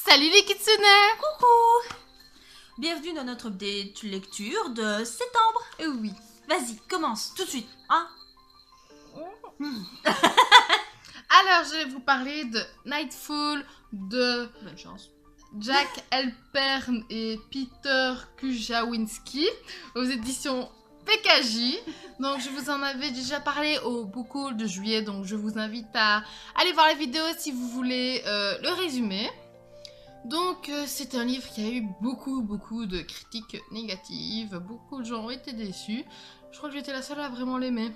Salut les kitsune! Coucou! Bienvenue dans notre update lecture de septembre. Oui. Vas-y, commence tout de suite, hein? Alors, je vais vous parler de Nightfall de Bonne chance. Jack Halpern et Peter Kujawinski aux éditions PKJ. Donc, je vous en avais déjà parlé au Book Haul de juillet, donc je vous invite à aller voir la vidéo si vous voulez le résumé. Donc, c'est un livre qui a eu beaucoup de critiques négatives. Beaucoup de gens ont été déçus. Je crois que j'étais la seule à vraiment l'aimer.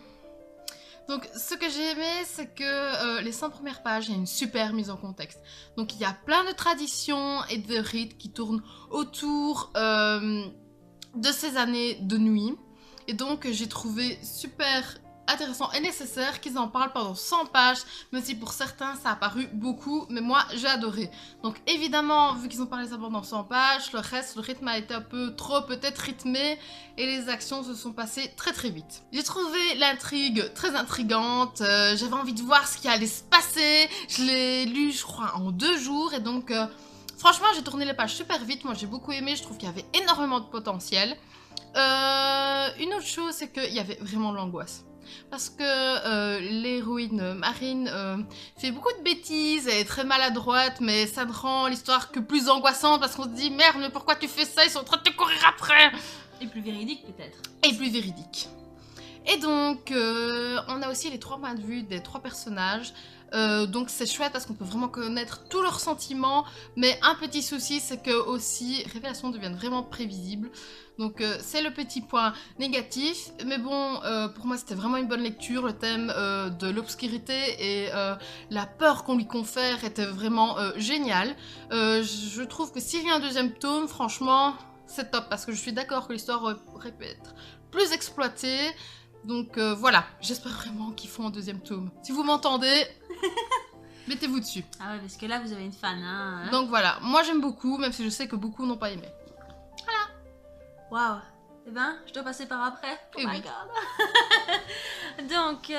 Donc, ce que j'ai aimé, c'est que les 100 premières pages, il y a une super mise en contexte. Donc, il y a plein de traditions et de rites qui tournent autour de ces années de nuit. Et donc, j'ai trouvé super intéressant et nécessaire qu'ils en parlent pendant 100 pages, même si pour certains, ça a paru beaucoup, mais moi, j'ai adoré. Donc, évidemment, vu qu'ils ont parlé ça pendant 100 pages, le reste, le rythme a été un peu trop peut-être rythmé, et les actions se sont passées très vite. J'ai trouvé l'intrigue très intrigante, j'avais envie de voir ce qui allait se passer, je l'ai lu, je crois, en 2 jours, et donc, franchement, j'ai tourné les pages super vite, moi j'ai beaucoup aimé, je trouve qu'il y avait énormément de potentiel. Une autre chose, c'est qu'il y avait vraiment de l'angoisse. Parce que l'héroïne Marine fait beaucoup de bêtises, elle est très maladroite, mais ça ne rend l'histoire que plus angoissante parce qu'on se dit merde, mais pourquoi tu fais ça? Ils sont en train de te courir après! Et plus véridique peut-être. Et plus véridique. Et donc, on a aussi les 3 points de vue des 3 personnages. Donc c'est chouette parce qu'on peut vraiment connaître tous leurs sentiments, mais un petit souci, c'est que aussi les révélations deviennent vraiment prévisibles. Donc c'est le petit point négatif, mais bon, pour moi c'était vraiment une bonne lecture. Le thème de l'obscurité et la peur qu'on lui confère était vraiment génial. Je trouve que s'il y a un 2e tome, franchement, c'est top, parce que je suis d'accord que l'histoire aurait pu être plus exploitée. Donc voilà, j'espère vraiment qu'ils font un 2e tome. Si vous m'entendez, mettez-vous dessus. Ah ouais, parce que là vous avez une fan, hein? Donc voilà, moi j'aime beaucoup, même si je sais que beaucoup n'ont pas aimé. Waouh! Eh ben, je dois passer par après. Oh Et my oui. god! Donc,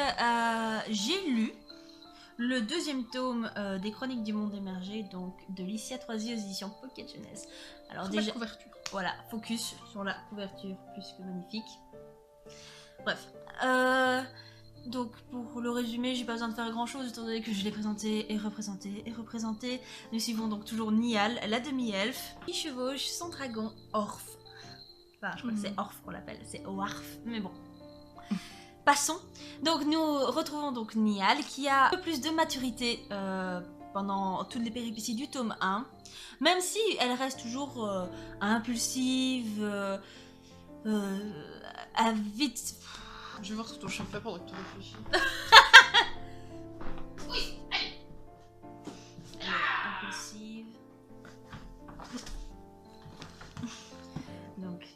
j'ai lu le 2e tome des Chroniques du Monde Émergé, donc de Licia Troisi aux éditions Pocket Jeunesse. Alors Très déjà, belle couverture. voilà, focus sur la couverture, plus que magnifique. Bref, donc pour le résumé, j'ai pas besoin de faire grand chose étant donné que je l'ai présenté et représenté et représenté. Nous suivons donc toujours Niall, la demi-elfe, qui chevauche son dragon Orf. Enfin, je crois que c'est Orf qu'on l'appelle, c'est Oarf, mais bon. Passons. Donc nous retrouvons donc Niall qui a un peu plus de maturité pendant toutes les péripéties du tome 1, même si elle reste toujours impulsive, à vite... Je vais voir ce que ton chat fait pendant que tu réfléchis. Oui, allez. Elle est impulsive. Donc...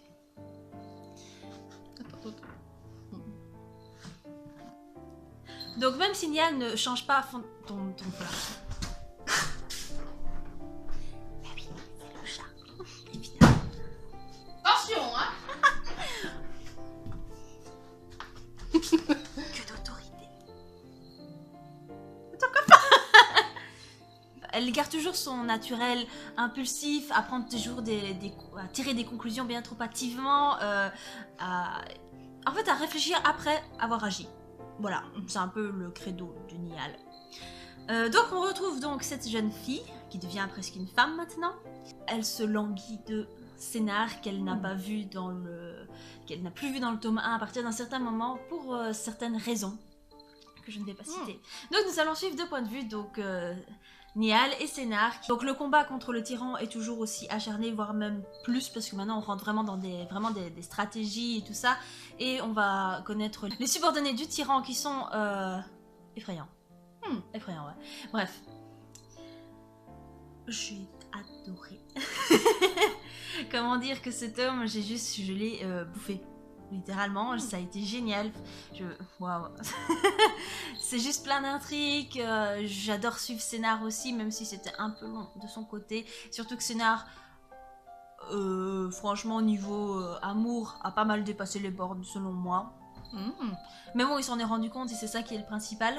Donc même si Niall ne change pas ton flash. Bah oui, c'est le chat, évidemment. Attention, hein. Que d'autorité. Ton copain. Elle garde toujours son naturel impulsif, à prendre toujours à tirer des conclusions bien trop hâtivement, en fait à réfléchir après avoir agi. Voilà, c'est un peu le credo de Niall. Donc on retrouve donc cette jeune fille, qui devient presque une femme maintenant. Elle se languit de scénar qu'elle n'a pas vu qu'elle n'a plus vu dans le tome 1 à partir d'un certain moment pour certaines raisons que je ne vais pas citer. Donc nous allons suivre 2 points de vue, donc Niall et Sénar. Donc le combat contre le tyran est toujours aussi acharné, voire même plus, parce que maintenant on rentre vraiment dans des stratégies et tout ça, et on va connaître les subordonnés du tyran qui sont effrayants. Effrayants, ouais. Bref. J'ai adoré. Comment dire que cet homme, je l'ai bouffé. Littéralement, ça a été génial. Waouh. C'est juste plein d'intrigues. J'adore suivre Sénar aussi, même si c'était un peu long de son côté. Surtout que Sénar, franchement, niveau amour, a pas mal dépassé les bornes selon moi. Mais bon, il s'en est rendu compte et c'est ça qui est le principal.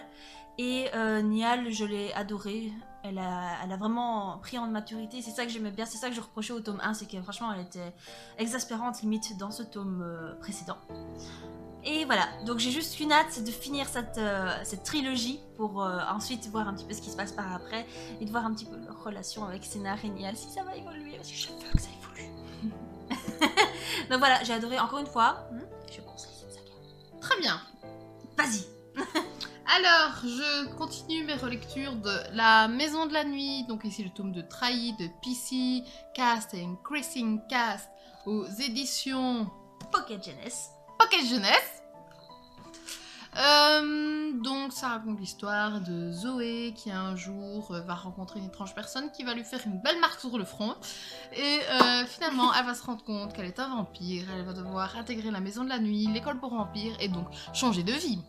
Et Niall, je l'ai adorée. Elle a vraiment pris en maturité. C'est ça que j'aimais bien. C'est ça que je reprochais au tome 1. C'est que franchement, elle était exaspérante limite dans ce tome précédent. Et voilà. Donc j'ai juste une hâte, c'est de finir cette trilogie pour ensuite voir un petit peu ce qui se passe par après. Et de voir un petit peu leur relation avec Sénar et Niall. Si ça va évoluer. Parce que je veux que ça évolue. Donc voilà, j'ai adoré encore une fois. Je conseille cette saga. Très bien. Vas-y. Alors, je continue mes relectures de La Maison de la Nuit, donc ici le tome de Trahi de PC Cast et Increasing Cast aux éditions Pocket Jeunesse. Pocket Jeunesse. Donc ça raconte l'histoire de Zoé qui un jour va rencontrer une étrange personne qui va lui faire une belle marque sur le front et finalement elle va se rendre compte qu'elle est un vampire, elle va devoir intégrer la Maison de la Nuit, l'école pour vampires et donc changer de vie.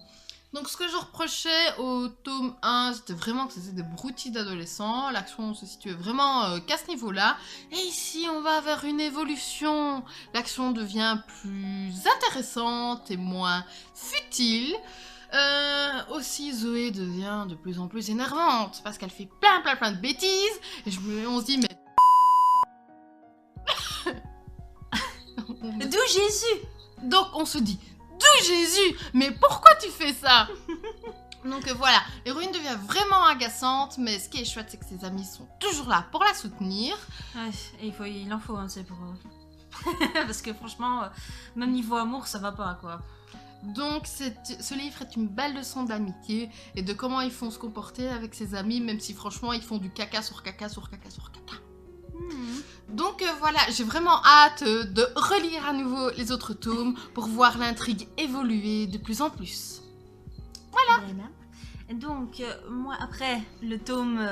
Donc ce que je reprochais au tome 1, c'était vraiment que c'était des broutilles d'adolescents, l'action se situait vraiment qu'à ce niveau-là, et ici on va vers une évolution, l'action devient plus intéressante et moins futile. Aussi Zoé devient de plus en plus énervante, parce qu'elle fait plein de bêtises, et on se dit mais... D'où Jésus. Donc on se dit... D'où Jésus? Mais pourquoi tu fais ça? Donc voilà, l'héroïne devient vraiment agaçante, mais ce qui est chouette, c'est que ses amis sont toujours là pour la soutenir. Ouais, et il en faut, hein, c'est pour... Parce que franchement, même niveau amour, ça va pas, quoi. Donc ce livre est une belle leçon d'amitié et de comment ils font se comporter avec ses amis, même si franchement, ils font du caca sur caca sur caca sur caca. Donc voilà, j'ai vraiment hâte de relire à nouveau les autres tomes pour voir l'intrigue évoluer de plus en plus. Voilà. Donc moi après le tome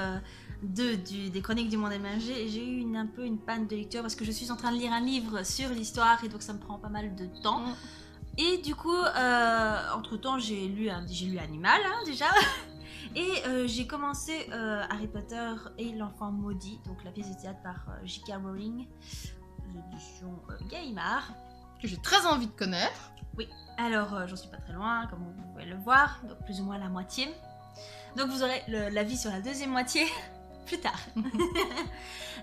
2 des Chroniques du Monde émergé, j'ai eu un peu une panne de lecture parce que je suis en train de lire un livre sur l'histoire et donc ça me prend pas mal de temps. Et du coup, entre temps j'ai lu Animal hein, déjà. Et j'ai commencé Harry Potter et l'enfant maudit, donc la pièce de théâtre par J.K. Rowling, aux éditions Gallimard. Que j'ai très envie de connaître. Oui, alors j'en suis pas très loin, comme vous pouvez le voir, donc plus ou moins la moitié. Donc vous aurez l'avis sur la deuxième moitié plus tard.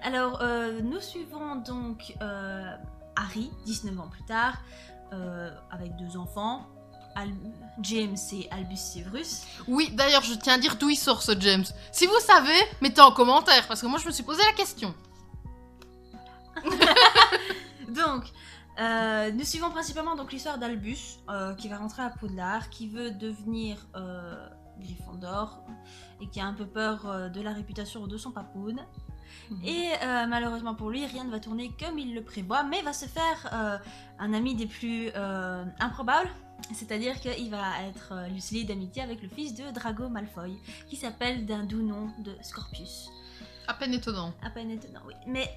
Alors nous suivons donc Harry, 19 ans plus tard, avec 2 enfants. James et Albus Severus. Oui, d'ailleurs, je tiens à dire d'où il sort ce James. Si vous savez, mettez en commentaire, parce que moi, je me suis posé la question. Donc, nous suivons principalement donc l'histoire d'Albus, qui va rentrer à Poudlard, qui veut devenir Gryffondor, et qui a un peu peur de la réputation de son papoun. Et malheureusement pour lui, rien ne va tourner comme il le prévoit, mais va se faire un ami des plus improbables. C'est-à-dire qu'il va être lié d'amitié avec le fils de Drago Malfoy, qui s'appelle d'un doux nom de Scorpius. À peine étonnant. À peine étonnant, oui. Mais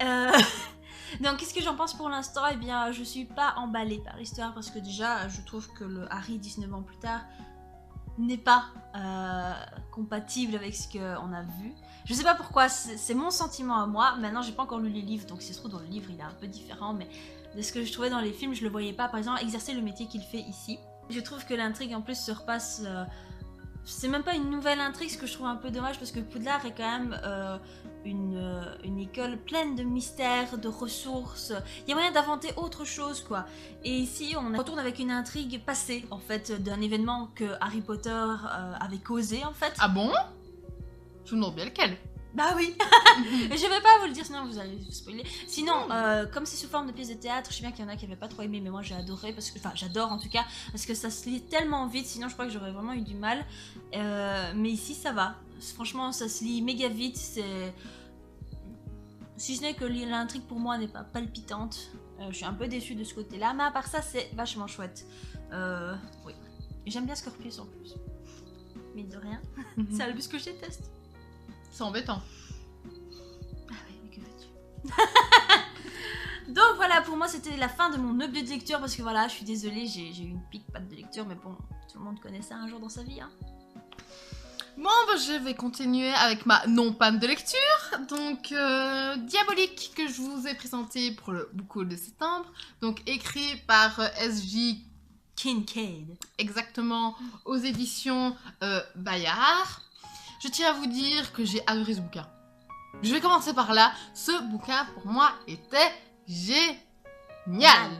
donc, qu'est-ce que j'en pense pour l'instant? Eh bien, je suis pas emballée par l'histoire parce que déjà, je trouve que le Harry 19 ans plus tard n'est pas compatible avec ce qu'on a vu. Je sais pas pourquoi, c'est mon sentiment à moi. Maintenant, j'ai pas encore lu les livres, donc si ça se trouve dans le livre, il est un peu différent, mais de ce que je trouvais dans les films, je le voyais pas, par exemple, exercer le métier qu'il fait ici. Je trouve que l'intrigue en plus se repasse... c'est même pas une nouvelle intrigue, ce que je trouve un peu dommage parce que Poudlard est quand même une école pleine de mystères, de ressources. Il y a moyen d'inventer autre chose, quoi. Et ici, on retourne avec une intrigue passée, en fait, d'un événement que Harry Potter avait causé, en fait. Ah bon? Je me demande bien lequel. Bah oui. Je vais pas vous le dire, sinon vous allez vous spoiler. Sinon, comme c'est sous forme de pièce de théâtre, je sais bien qu'il y en a qui n'avaient pas trop aimé, mais moi j'ai adoré, parce que, enfin j'adore en tout cas, parce que ça se lit tellement vite, sinon je crois que j'aurais vraiment eu du mal. Mais ici ça va. Franchement, ça se lit méga vite, c'est... Si ce n'est que l'intrigue pour moi n'est pas palpitante, je suis un peu déçue de ce côté-là, mais à part ça, c'est vachement chouette. Oui. J'aime bien Scorpius en plus. Mine de rien, c'est Albus que je déteste. C'est embêtant. Ah oui, mais que veux-tu? Donc voilà, pour moi c'était la fin de mon update de lecture parce que voilà, je suis désolée, j'ai eu une pique patte de lecture, mais bon, tout le monde connaît ça un jour dans sa vie, hein. Bon, bah, je vais continuer avec ma non-panne de lecture. Donc, Diabolique, que je vous ai présenté pour le Book Haul de septembre. Donc, écrit par S.J. Kincaid. Exactement, aux éditions Bayard. Je tiens à vous dire que j'ai adoré ce bouquin. Je vais commencer par là. Ce bouquin, pour moi, était génial.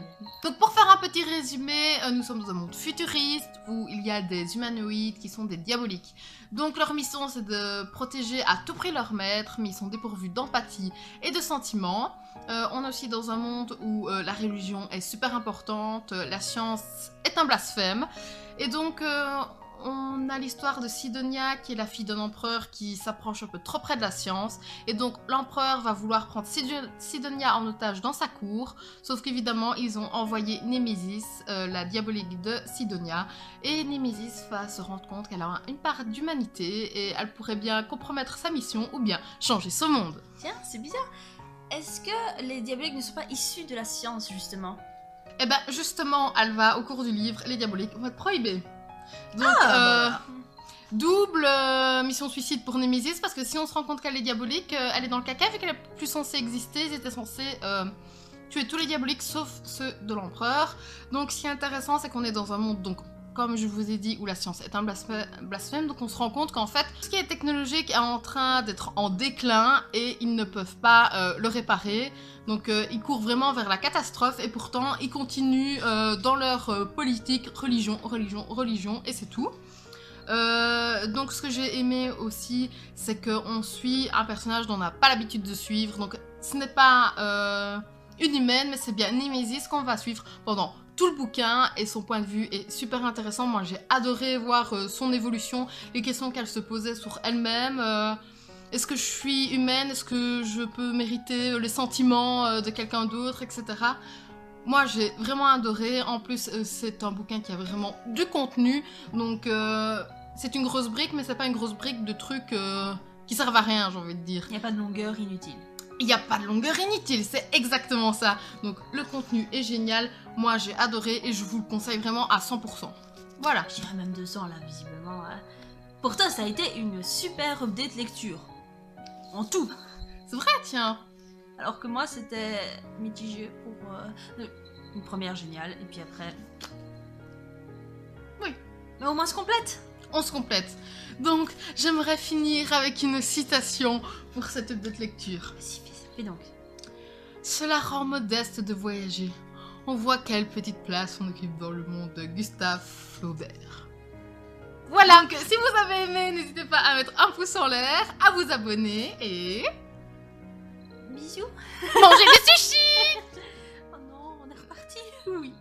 Donc, pour faire un petit résumé, nous sommes dans un monde futuriste où il y a des humanoïdes qui sont des diaboliques. Donc, leur mission, c'est de protéger à tout prix leur maître, mais ils sont dépourvus d'empathie et de sentiments. On est aussi dans un monde où la religion est super importante, la science est un blasphème. Et donc, on a l'histoire de Sidonia, qui est la fille d'un empereur qui s'approche un peu trop près de la science. Et donc, l'empereur va vouloir prendre Sidonia en otage dans sa cour. Sauf qu'évidemment, ils ont envoyé Némésis, la diabolique de Sidonia. Et Némésis va se rendre compte qu'elle a une part d'humanité et elle pourrait bien compromettre sa mission ou bien changer ce monde. Tiens, c'est bizarre. Est-ce que les diaboliques ne sont pas issus de la science, justement? Et ben justement, elle va, au cours du livre, les diaboliques vont être prohibés. Donc, voilà. double mission suicide pour Némésis, parce que si on se rend compte qu'elle est diabolique, elle est dans le caca, vu qu'elle est plus censée exister, ils étaient censés tuer tous les diaboliques, sauf ceux de l'empereur. Donc, ce qui est intéressant, c'est qu'on est dans un monde, donc, comme je vous ai dit, où la science est un blasphème, donc on se rend compte qu'en fait, tout ce qui est technologique est en train d'être en déclin, et ils ne peuvent pas le réparer. Donc ils courent vraiment vers la catastrophe et pourtant ils continuent dans leur politique, religion et c'est tout. Donc ce que j'ai aimé aussi, c'est qu'on suit un personnage dont on n'a pas l'habitude de suivre. Donc ce n'est pas une humaine, mais c'est bien Némésis qu'on va suivre pendant tout le bouquin et son point de vue est super intéressant. Moi j'ai adoré voir son évolution, les questions qu'elle se posait sur elle-même. Est-ce que je suis humaine? Est-ce que je peux mériter les sentiments de quelqu'un d'autre, etc. Moi, j'ai vraiment adoré. En plus, c'est un bouquin qui a vraiment du contenu. Donc, c'est une grosse brique, mais c'est pas une grosse brique de trucs qui servent à rien, j'ai envie de dire. Il n'y a pas de longueur inutile. Il n'y a pas de longueur inutile, c'est exactement ça. Donc, le contenu est génial. Moi, j'ai adoré et je vous le conseille vraiment à 100%. Voilà. Je dirais même 200 là, visiblement. Pour toi, ça a été une super update lecture. En tout. C'est vrai, tiens. Alors que moi, c'était mitigé pour une première géniale, et puis après... Oui. Mais au moins, on se complète. On se complète. Donc, j'aimerais finir avec une citation pour cette update lecture. Si, fais donc. Cela rend modeste de voyager. On voit quelle petite place on occupe dans le monde de Gustave Flaubert. Voilà, donc si vous avez aimé, n'hésitez pas à mettre un pouce en l'air, à vous abonner et... Bisous. Manger des sushis. Oh non, on est reparti. Oui.